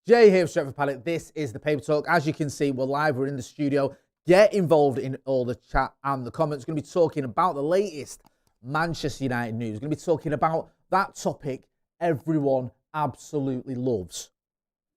Jay here from Stretford Paddock. This is the Paper Talk. As you can see, we're live. We're in the studio. Get involved in all the chat and the comments. We're going to be talking about the latest Manchester United news. We're going to be talking about that topic everyone absolutely loves.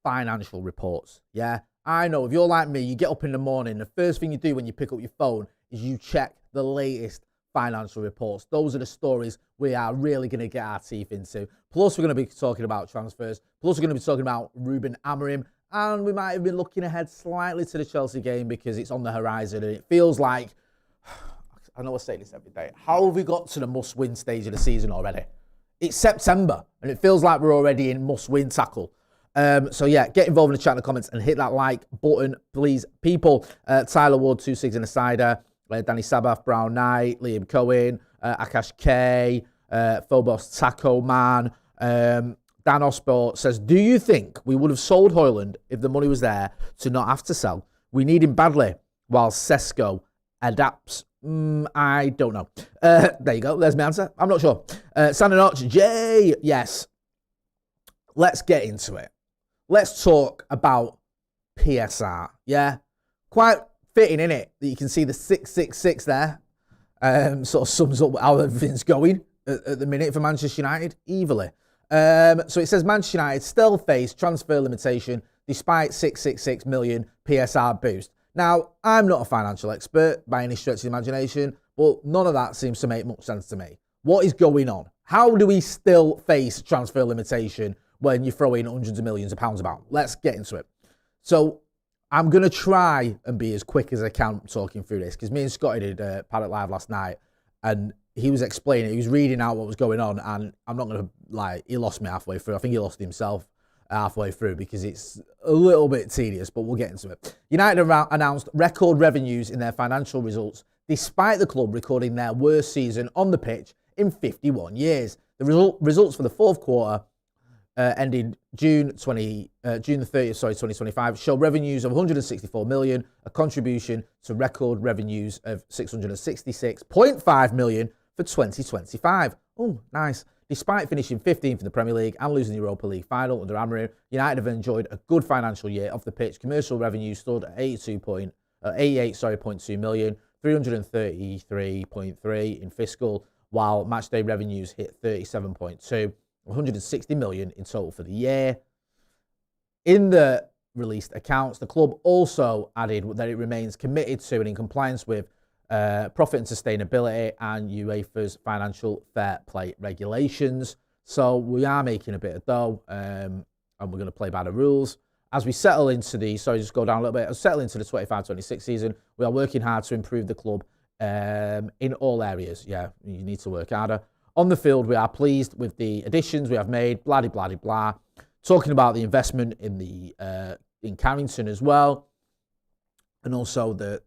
Financial reports. Yeah, I know. If you're like me, you get up in the morning, the first thing you do when you pick up your phone is you check the latest financial reports. Those are the stories we are really going to get our teeth into. Plus, we're going to be talking about transfers. Plus, we're going to be talking about Ruben Amorim. And we might have been looking ahead slightly to the Chelsea game because it's on the horizon. And it feels like, I know I say this every day, how have we got to the must-win stage of the season already? It's September, and it feels like we're already in must-win tackle. So yeah, get involved in the chat in the comments and hit that like button, please. People, Tyler Wood, 2-6 in the cider. Danny Sabath, Brown Knight, Liam Cohen, Akash K, Phobos Taco Man. Dan Osborne says, do you think we would have sold Hojund if the money was there to not have to sell? We need him badly while Sesko adapts. I don't know. There you go. There's my answer. I'm not sure. Sandra Notch, Jay, yes. Let's get into it. Let's talk about PSR. Yeah? Quite fitting, innit? That you can see the 666 there. Sort of sums up how everything's going at the minute for Manchester United. Evilly. So it says Manchester United still face transfer limitation despite 666 million PSR boost. Now, I'm not a financial expert by any stretch of the imagination, but none of that seems to make much sense to me. What is going on? How do we still face transfer limitation when you throw in hundreds of millions of pounds about? Let's get into it. So I'm going to try and be as quick as I can talking through this because me and Scotty did Paddock Live last night and he was explaining, he was reading out what was going on, and I'm not going to lie, he lost me halfway through. I think he lost himself halfway through because it's a little bit tedious, but we'll get into it. United announced record revenues in their financial results despite the club recording their worst season on the pitch in 51 years. The results for the fourth quarter ending June the 30th, 2025, show revenues of 164 million, a contribution to record revenues of 666.5 million for 2025. Oh, nice. Despite finishing 15th in the Premier League and losing the Europa League final under Amorim, United have enjoyed a good financial year off the pitch. Commercial revenue stood at 88.2 million, 333.3 in fiscal, while matchday revenues hit 37.2. 160 million in total for the year. In the released accounts, the club also added that it remains committed to and in compliance with profit and sustainability and UEFA's financial fair play regulations. So we are making a bit of dough and we're going to play by the rules. As we settle into the, just go down a little bit, settle into the 25-26 season, we are working hard to improve the club in all areas. Yeah, you need to work harder. On the field, we are pleased with the additions we have made, blah, blah, blah, blah. Talking about the investment in the in Carrington as well. And also the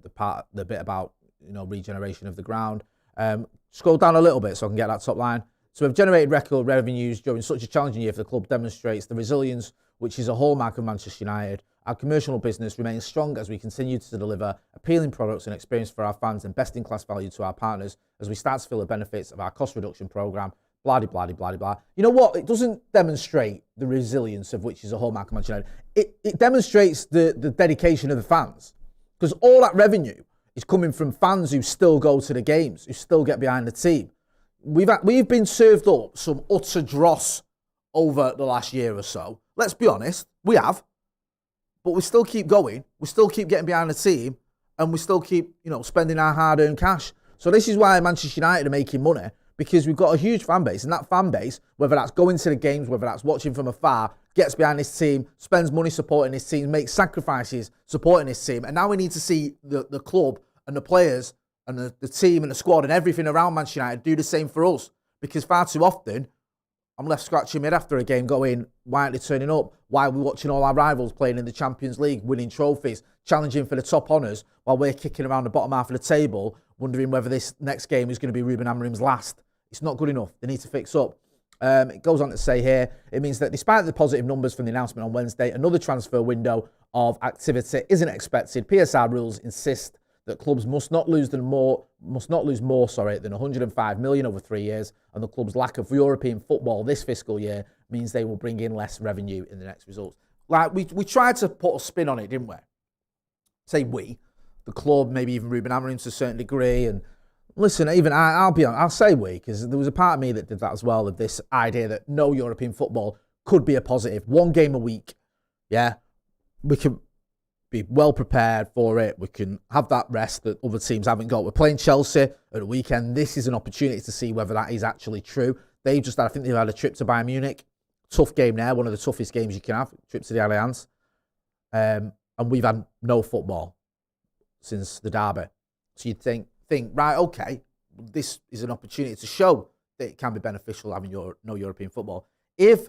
bit about, regeneration of the ground. Scroll down a little bit so I can get that top line. So we've generated record revenues during such a challenging year for the club, demonstrates the resilience, which is a hallmark of Manchester United. Our commercial business remains strong as we continue to deliver appealing products and experience for our fans and best-in-class value to our partners as we start to feel the benefits of our cost reduction programme, blah, blah, blah, blah, blah. You know what? It doesn't demonstrate the resilience of which is a hallmark of Manchester United. It demonstrates the dedication of the fans because all that revenue is coming from fans who still go to the games, who still get behind the team. We've been served up some utter dross over the last year or so. Let's be honest, we have. But we still keep going. We still keep getting behind the team. And we still keep, spending our hard-earned cash. So this is why Manchester United are making money. Because we've got a huge fan base. And that fan base, whether that's going to the games, whether that's watching from afar, gets behind this team, spends money supporting this team, makes sacrifices supporting this team. And now we need to see the club and the players and the team and the squad and everything around Manchester United do the same for us. Because far too often, I'm left scratching my head after a game going, why aren't they turning up? Why are we watching all our rivals playing in the Champions League, winning trophies, challenging for the top honours, while we're kicking around the bottom half of the table, wondering whether this next game is going to be Ruben Amorim's last? It's not good enough. They need to fix up. It goes on to say here, it means that despite the positive numbers from the announcement on Wednesday, another transfer window of activity isn't expected. PSR rules insist that clubs must not lose more than 105 million over 3 years, and the club's lack of European football this fiscal year means they will bring in less revenue in the next results. like we tried to put a spin on it, didn't we? Say we, the club, maybe even Ruben Amorim to a certain degree. And listen, even I'll say we, because there was a part of me that did that as well, of this idea that no European football could be a positive. One game a week, yeah, we can be well prepared for it. We can have that rest that other teams haven't got. We're playing Chelsea at the weekend. This is an opportunity to see whether that is actually true. I think they've had a trip to Bayern Munich. Tough game there, one of the toughest games you can have, trip to the Allianz. And we've had no football since the derby. So you'd think, right, okay, this is an opportunity to show that it can be beneficial having no European football. If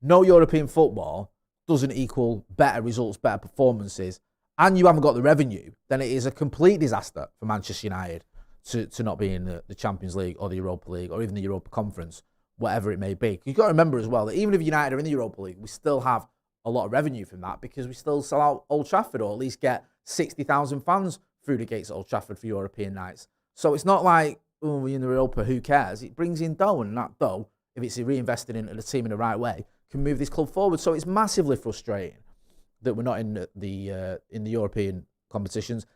no European football doesn't equal better results, better performances, and you haven't got the revenue, then it is a complete disaster for Manchester United to not be in the Champions League or the Europa League or even the Europa Conference, whatever it may be. You've got to remember as well that even if United are in the Europa League, we still have a lot of revenue from that because we still sell out Old Trafford, or at least get 60,000 fans through the gates at Old Trafford for European nights. So it's not like, oh, we're in the Europa, who cares? It brings in dough, and that dough, if it's reinvested into the team in the right way, can move this club forward. So it's massively frustrating that we're not in the European competitions.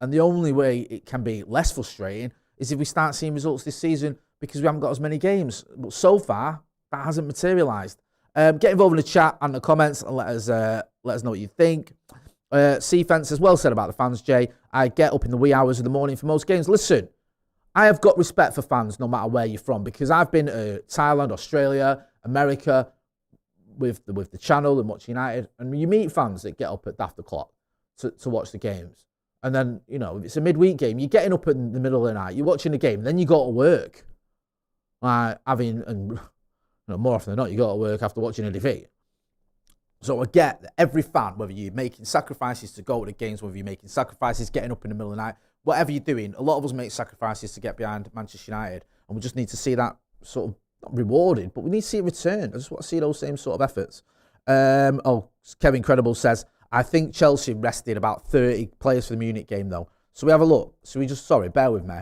And the only way it can be less frustrating is if we start seeing results this season, because we haven't got as many games. But so far, that hasn't materialised. Get involved in the chat and the comments and let us know what you think. C-Fence as well said about the fans, Jay. I get up in the wee hours of the morning for most games. Listen, I have got respect for fans no matter where you're from, because I've been to Thailand, Australia, America with the channel and watch United, and you meet fans that get up at daft o'clock to watch the games. And then, if it's a midweek game, you're getting up in the middle of the night, you're watching the game, then you go to work. More often than not, you go to work after watching a defeat. So I get that every fan, whether you're making sacrifices to go to the games, whether you're making sacrifices, getting up in the middle of the night, whatever you're doing, a lot of us make sacrifices to get behind Manchester United, and we just need to see that sort of not rewarded, but we need to see it returned. I just want to see those same sort of efforts. Kevin Credible says, I think Chelsea rested about 30 players for the Munich game, though. So we have a look. Bear with me.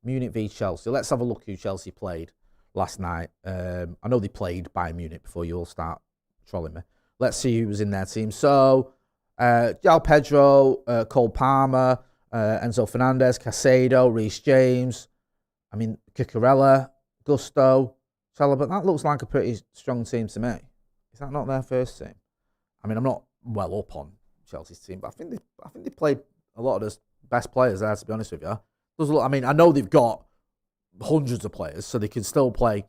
Munich v Chelsea. Let's have a look who Chelsea played last night. I know they played Bayern Munich before you all start trolling me. Let's see who was in their team. So, João Pedro, Cole Palmer, Enzo Fernandez, Caicedo, Reece James, Cucurella, Gusto, Chalobah. That looks like a pretty strong team to me. Is that not their first team? I'm not well up on Chelsea's team, but I think they played a lot of the best players there, to be honest with you. I know they've got hundreds of players, so they can still play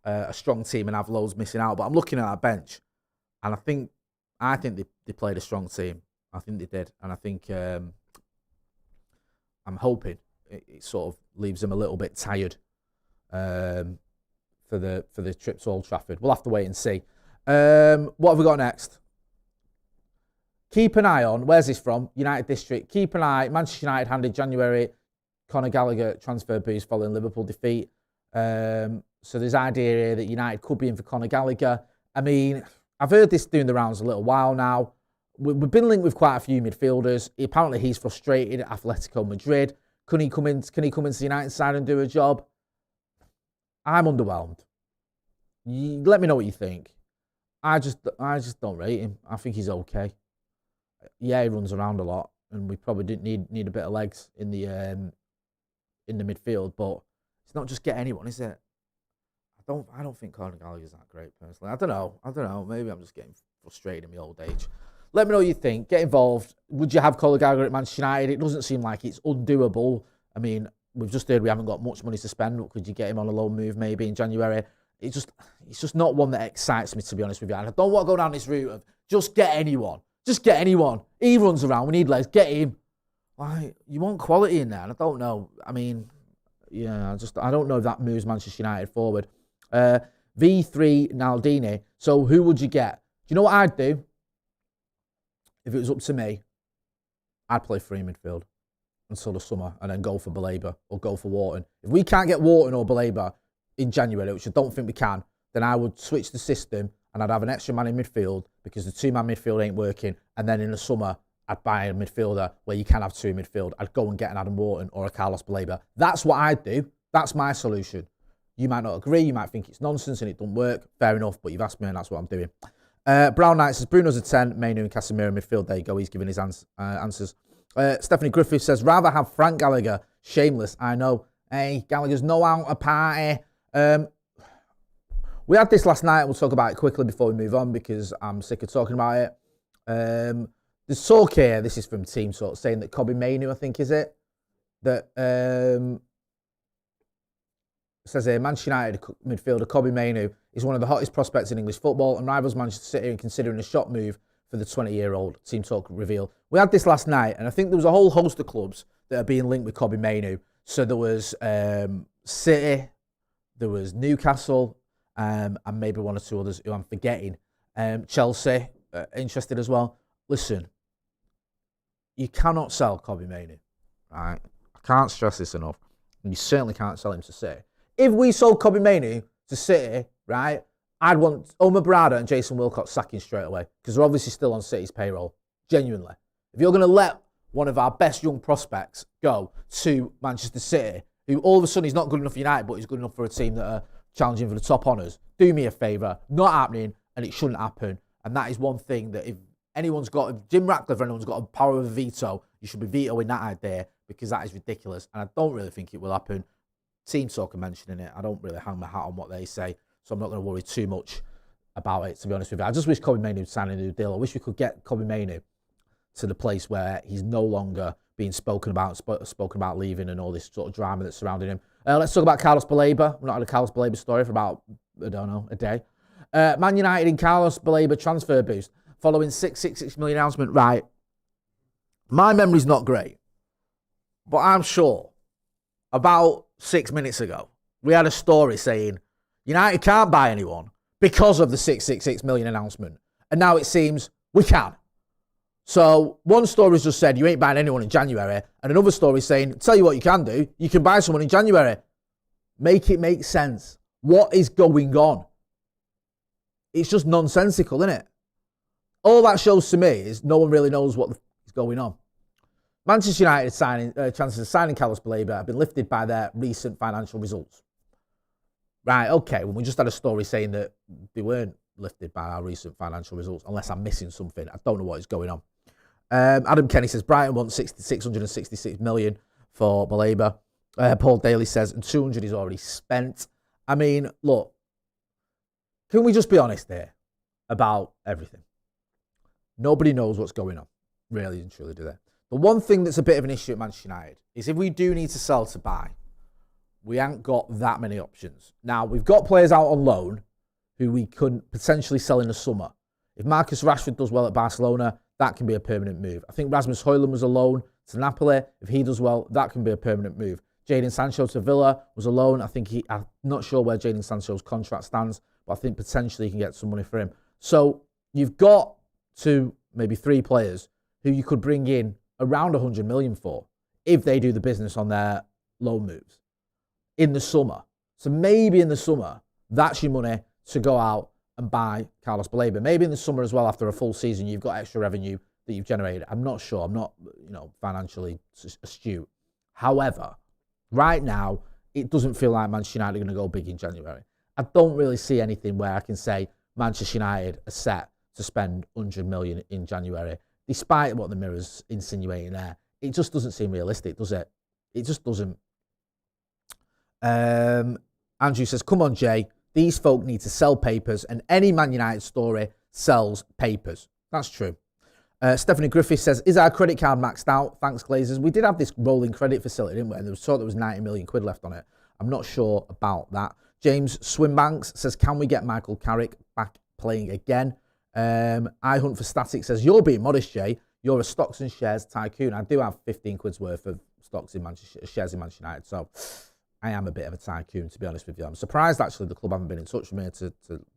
a strong team and have loads missing out. But I'm looking at our bench, and I think they played a strong team. I think they did, and I think I'm hoping it sort of leaves them a little bit tired for the trip to Old Trafford. We'll have to wait and see. What have we got next? Keep an eye on, where's this from? United District. Keep an eye. Manchester United handed January Conor Gallagher transfer boost following Liverpool defeat. So there's idea here that United could be in for Conor Gallagher. I've heard this doing the rounds a little while now. We've been linked with quite a few midfielders. Apparently he's frustrated at Atletico Madrid. Can he come into the United side and do a job? I'm underwhelmed. Let me know what you think. I just don't rate him. I think he's okay. Yeah, he runs around a lot, and we probably didn't need a bit of legs in the midfield. But it's not just get anyone, is it? I don't think Conor Gallagher's that great personally. I don't know. Maybe I'm just getting frustrated in my old age. Let me know what you think. Get involved. Would you have Conor Gallagher at Manchester United? It doesn't seem like it's undoable. We've just heard we haven't got much money to spend. Could you get him on a loan move maybe in January? It's just not one that excites me, to be honest with you. And I don't want to go down this route of just get anyone. Just get anyone. He runs around. We need legs. Get him. Why? You want quality in there. And I don't know. I don't know if that moves Manchester United forward. V3 Naldini. So who would you get? Do you know what I'd do? If it was up to me, I'd play free midfield until the summer and then go for Baleba or go for Wharton. If we can't get Wharton or Baleba in January, which I don't think we can, then I would switch the system and I'd have an extra man in midfield because the two-man midfield ain't working. And then in the summer, I'd buy a midfielder where you can have two in midfield. I'd go and get an Adam Wharton or a Carlos Baleba. That's what I'd do. That's my solution. You might not agree. You might think it's nonsense and it doesn't work. Fair enough, but you've asked me and that's what I'm doing. Brown Knight says, Bruno's a 10, Mainoo and Casemiro midfield. There you go, he's giving his answers. Stephanie Griffith says, rather have Frank Gallagher. Shameless, I know. Hey, Gallagher's no out a party. We had this last night. We'll talk about it quickly before we move on because I'm sick of talking about it. There's talk here, this is from Team Talk, saying that Mainoo, I think, is it? That says here, Manchester United midfielder Mainoo is one of the hottest prospects in English football and rivals Manchester City in considering a shot move for the 20-year-old. Team Talk reveal. We had this last night, and I think there was a whole host of clubs that are being linked with Mainoo. So there was City, there was Newcastle, and maybe one or two others who I'm forgetting. Chelsea, interested as well. Listen, you cannot sell Mainoo, right? I can't stress this enough. And you certainly can't sell him to City. If we sold Mainoo to City, right, I'd want Omar Brada and Jason Wilcox sacking straight away because they're obviously still on City's payroll. Genuinely. If you're going to let one of our best young prospects go to Manchester City, who all of a sudden he's not good enough for United, but he's good enough for a team that are challenging for the top honours, do me a favour. Not happening, and it shouldn't happen. And that is one thing that if Jim Ratcliffe or anyone's got a power of a veto, you should be vetoing that idea because that is ridiculous. And I don't really think it will happen. Team Talk are mentioning it. I don't really hang my hat on what they say, so I'm not going to worry too much about it, to be honest with you. I just wish Mainoo would sign a new deal. I wish we could get Mainoo to the place where he's no longer being spoken about leaving and all this sort of drama that's surrounding him. Let's talk about Carlos Baleba. We've not had a Carlos Baleba story for about, I don't know, a day. Man United in Carlos Baleba transfer boost following 666 million announcement. Right. My memory's not great, but I'm sure about 6 minutes ago, we had a story saying United can't buy anyone because of the 666 million announcement. And now it seems we can. So one story's just said you ain't buying anyone in January, and another story saying, tell you what you can do, you can buy someone in January. Make it make sense. What is going on? It's just nonsensical, isn't it? All that shows to me is no one really knows what is going on. Manchester United chances of signing Carlos Baleba have been lifted by their recent financial results. Right, okay, well, we just had a story saying that they weren't lifted by our recent financial results, unless I'm missing something. I don't know what is going on. Adam Kenny says Brighton wants 666 million for Baleba. Paul Daly says, and 200 is already spent. I mean, look, can we just be honest here about everything? Nobody knows what's going on, really and truly, do they? The one thing that's a bit of an issue at Manchester United is if we do need to sell to buy, we ain't got that many options. Now, we've got players out on loan who we could potentially sell in the summer. If Marcus Rashford does well at Barcelona, that can be a permanent move. I think Rasmus Højlund was a loan to Napoli. If he does well, that can be a permanent move. Jadon Sancho to Villa was a loan. I'm not sure where Jadon Sancho's contract stands, but I think potentially you can get some money for him. So you've got 2, maybe 3 players who you could bring in around 100 million for if they do the business on their loan moves in the summer. So maybe in the summer, that's your money to go out and buy Carlos Baleba. Maybe in the summer as well, after a full season, you've got extra revenue that you've generated. I'm not sure. I'm not, financially astute. However, right now, it doesn't feel like Manchester United are going to go big in January. I don't really see anything where I can say Manchester United are set to spend 100 million in January, despite what the Mirror's insinuating there. It just doesn't seem realistic, does it? It just doesn't. Andrew says, come on, Jay. These folk need to sell papers, and any Man United story sells papers. That's true. Stephanie Griffith says, is our credit card maxed out? Thanks, Glazers. We did have this rolling credit facility, didn't we? And there was thought there was 90 million quid left on it. I'm not sure about that. James Swimbanks says, can we get Michael Carrick back playing again? I Hunt for Static says, you're being modest, Jay. You're a stocks and shares tycoon. I do have 15 quid's worth of stocks in shares in Manchester United, so I am a bit of a tycoon, to be honest with you. I'm surprised, actually, the club haven't been in touch with me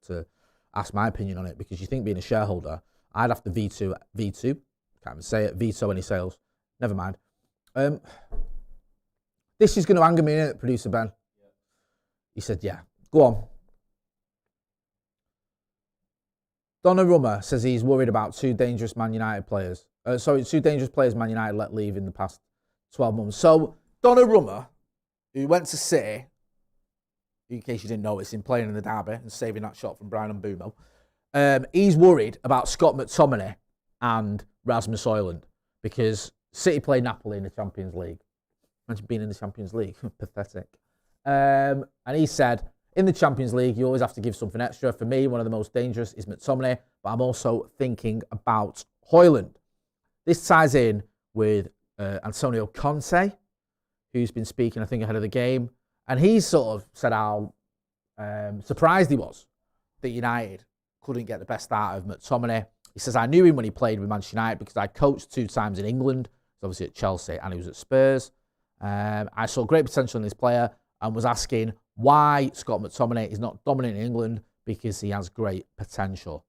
to ask my opinion on it, because you think being a shareholder, I'd have to veto, can't even say it, veto any sales. Never mind. This is going to anger me, innit, producer Ben? Yeah. He said, yeah. Go on. Donnarumma says he's worried about 2 dangerous Man United players. 2 dangerous players Man United let leave in the past 12 months. So, Donnarumma, who went to City, in case you didn't notice him playing in the derby and saving that shot from Brian Mbumo, He's worried about Scott McTominay and Rasmus Hojund because City play Napoli in the Champions League. Imagine being in the Champions League. Pathetic. And he said, in the Champions League, you always have to give something extra. For me, one of the most dangerous is McTominay, but I'm also thinking about Hojund. This ties in with Antonio Conte, who's been speaking, I think, ahead of the game. And he sort of said how surprised he was that United couldn't get the best out of McTominay. He says, I knew him when he played with Manchester United because I coached 2 times in England. He was obviously at Chelsea and he was at Spurs. I saw great potential in this player and was asking why Scott McTominay is not dominant in England because he has great potential.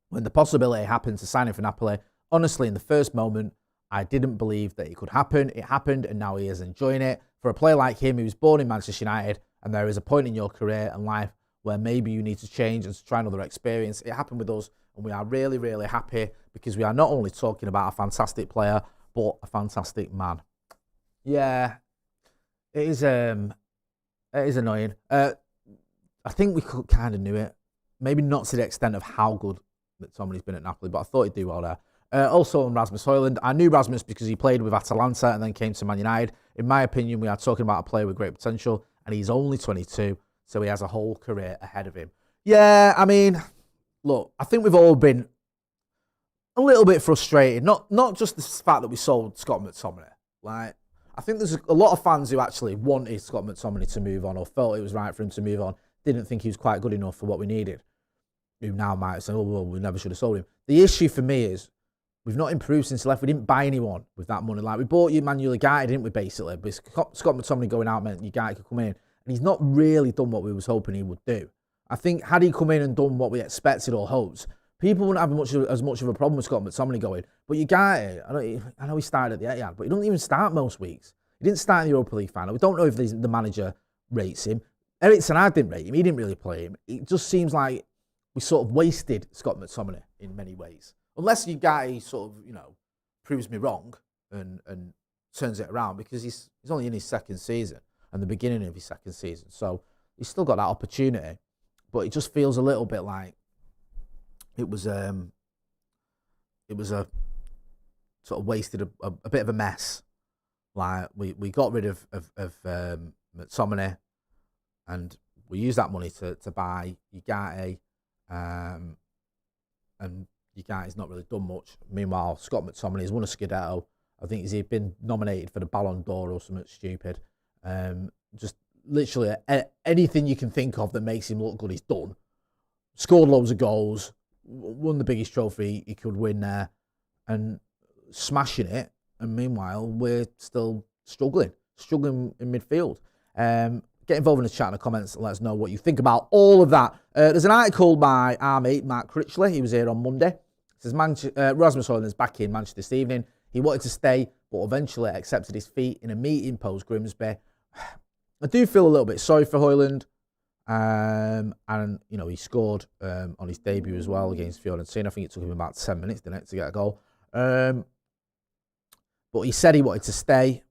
When the possibility happened to sign him for Napoli, honestly, in the first moment, I didn't believe that it could happen. It happened, and now he is enjoying it. For a player like him, who was born in Manchester United, and there is a point in your career and life where maybe you need to change and to try another experience. It happened with us, and we are really, really happy because we are not only talking about a fantastic player, but a fantastic man. Yeah, it is annoying. I think we kind of knew it. Maybe not to the extent of how good McTominay's been at Napoli, but I thought he'd do well there. Also on Rasmus Hojund, I knew Rasmus because he played with Atalanta and then came to Man United. In my opinion, we are talking about a player with great potential, and he's only 22, so he has a whole career ahead of him. Yeah, I mean, look, I think we've all been a little bit frustrated. Not just the fact that we sold Scott McTominay. Like, I think there's a lot of fans who actually wanted Scott McTominay to move on or felt it was right for him to move on, didn't think he was quite good enough for what we needed. Who now might say, oh, well, we never should have sold him. The issue for me is we've not improved since he left. We didn't buy anyone with that money. Like, we bought you Manuel Ugarte, didn't we, basically? But Scott McTominay going out meant Ugarte could come in. And he's not really done what we was hoping he would do. I think had he come in and done what we expected or hoped, people wouldn't have as much of a problem with Scott McTominay going. But Ugarte, I know he started at the Etihad, but he doesn't even start most weeks. He didn't start in the Europa League final. We don't know if the manager rates him. Eric Ten Hag didn't rate him. He didn't really play him. It just seems like we sort of wasted Scott McTominay in many ways. Unless Ugarte sort of, proves me wrong and turns it around, because he's only in his second season and the beginning of his second season. So he's still got that opportunity. But it just feels a little bit like it was a sort of wasted a bit of a mess. Like we got rid of McTominay, and we used that money to buy Ugarte, and Ugarte's not really done much. Meanwhile, Scott McTominay has won a Scudetto. I think he's been nominated for the Ballon d'Or or something stupid. Just literally anything you can think of that makes him look good, he's done. Scored loads of goals, won the biggest trophy he could win there, and smashing it. And meanwhile, we're still struggling in midfield. Get involved in the chat in the comments and let us know what you think about all of that. There's an article by our mate, Mark Critchley. He was here on Monday. It says, Rasmus Hojund is back in Manchester this evening. He wanted to stay, but eventually accepted his feet in a meeting post-Grimsby. I do feel a little bit sorry for Hojund. And, he scored on his debut as well against Fiorentina. I think it took him about 10 minutes, didn't it, to get a goal. But he said he wanted to stay.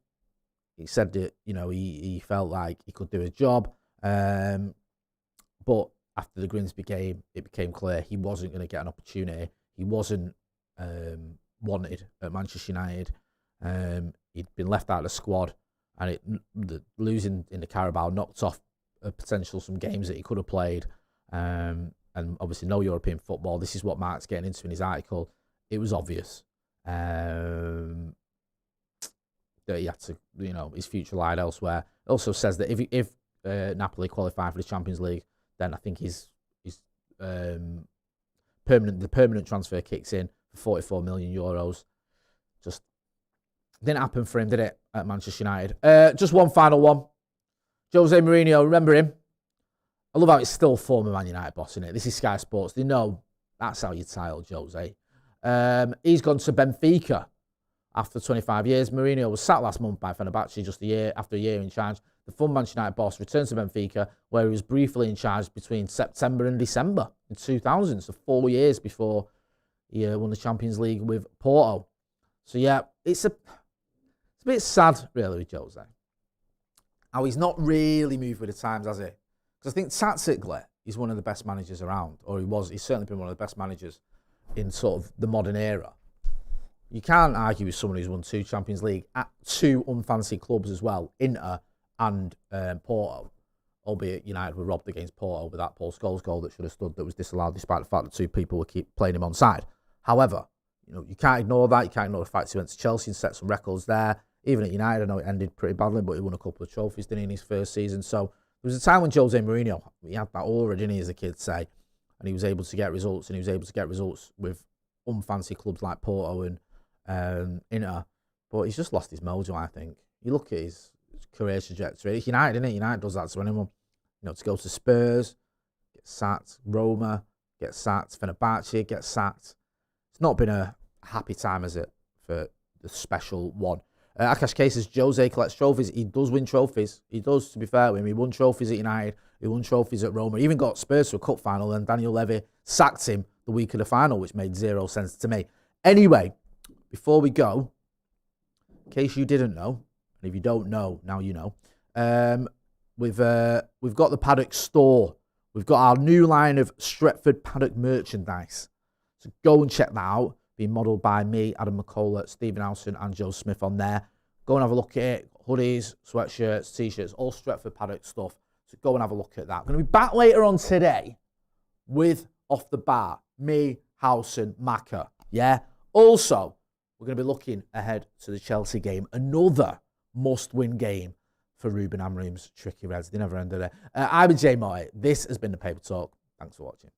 He said that, he felt like he could do his job. But after the Grimsby game, it became clear he wasn't going to get an opportunity. He wasn't wanted at Manchester United. He'd been left out of the squad, and the losing in the Carabao knocked off some games that he could have played. And obviously no European football. This is what Mark's getting into in his article. It was obvious. That he had to, his future lied elsewhere. It also says that if Napoli qualify for the Champions League, then I think his permanent transfer kicks in for 44 million euros. Just didn't happen for him, did it, at Manchester United? Just one final one. Jose Mourinho, remember him? I love how it's still former Man United boss, isn't it? This is Sky Sports. They know that's how you title Jose. He's gone to Benfica. After 25 years, Mourinho was sacked last month by Fenerbahce just after a year in charge. The former Manchester United boss returned to Benfica, where he was briefly in charge between September and December in 2000, so 4 years before he won the Champions League with Porto. So yeah, it's a bit sad, really, with Jose. How he's not really moved with the times, has he? Because I think tactically, he's one of the best managers around, or he's certainly been one of the best managers in sort of the modern era. You can't argue with someone who's won 2 Champions League at 2 unfancy clubs as well, Inter and Porto. Albeit United were robbed against Porto with that Paul Scholes goal that should have stood, that was disallowed, despite the fact that 2 people would keep playing him on side. However, you can't ignore that. You can't ignore the fact he went to Chelsea and set some records there. Even at United, I know it ended pretty badly, but he won a couple of trophies, didn't he, in his first season. So there was a time when Jose Mourinho, he had that aura, didn't he, as the kids say, and he was able to get results, and he was able to get results with unfancy clubs like Porto and Inter. But he's just lost his mojo, I think. You look at his career trajectory. It's United, isn't it? United does that to anyone. To go to Spurs, get sacked. Roma, get sacked. Fenerbahce, get sacked. It's not been a happy time, has it, for the special one? Akash cases, Jose collects trophies. He does win trophies. He does, to be fair with him. He won trophies at United. He won trophies at Roma. He even got Spurs to a cup final, and Daniel Levy sacked him the week of the final, which made 0 sense to me. Anyway, before we go, in case you didn't know, and if you don't know, now you know, we've got the Paddock store. We've got our new line of Stretford Paddock merchandise. So go and check that out. Being modelled by me, Adam McCullough, Stephen Howson and Joe Smith on there. Go and have a look at it. Hoodies, sweatshirts, t-shirts, all Stretford Paddock stuff. So go and have a look at that. I'm going to be back later on today with Off the Bar. Me, Howson, Macca. Yeah? Also, we're going to be looking ahead to the Chelsea game. Another must-win game for Ruben Amorim's Tricky Reds. They never ended it. I've been Jay Moy. This has been the Paper Talk. Thanks for watching.